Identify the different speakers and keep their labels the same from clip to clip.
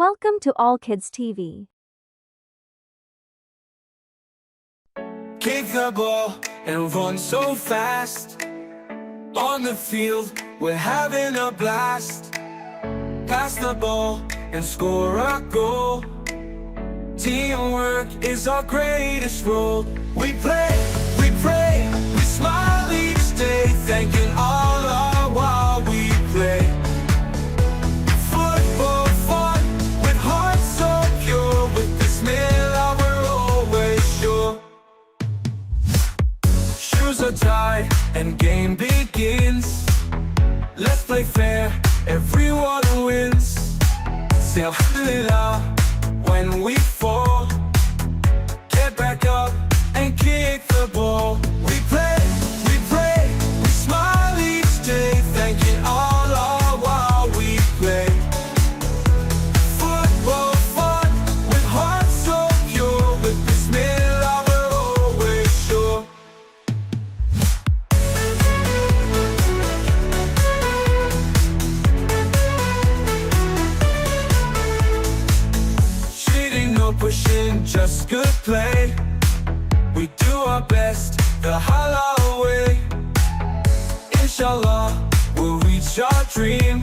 Speaker 1: Welcome to All Kids TV.
Speaker 2: Kick the ball and run so fast. On the field, we're having a blast. Pass the ball and score a goal. Teamwork is our greatest role. We play, we pray, we smile each day, thanking Allah while we play. Football fun, with hearts so pure, with Bismillah we're always sure. Shoes are tied and game begins. Let's play fair, everyone wins. Say Alhamdulillah when we fall. Get back up and kick the ball. We play, we pray, we smile each day, thanking Allah while we play. Football fun, with hearts so pure, with Bismillah we're always sure. Cheating, no pushing, just good play. We do our best, the Halal way. Insha'Allah we'll reach our dream.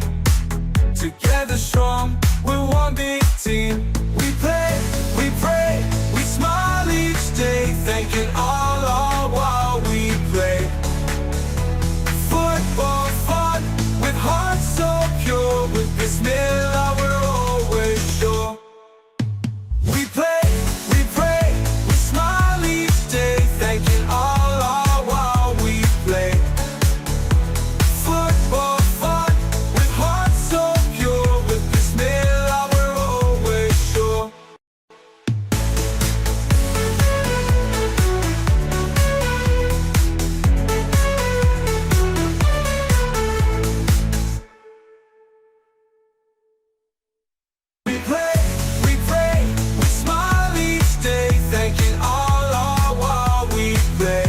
Speaker 2: Together strong, we're one big team. We play, we pray, we smile each day, thanking Allah while we play. Football fun, with hearts so pure, with Bismillah we're always sure. We play, we pray, we smile each day, thanking Allah while we play. Football fun, with hearts so pure, with Bismillah we're always sure. We play, we pray, we smile each day, thanking Allah while we play.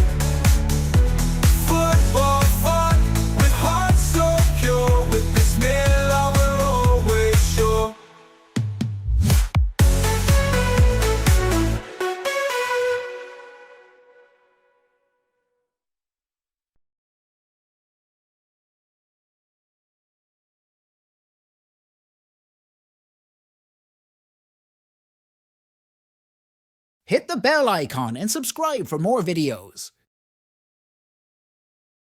Speaker 2: Football fun, with hearts so pure, with Bismillah we're always sure.
Speaker 3: Hit the bell icon and subscribe for more videos.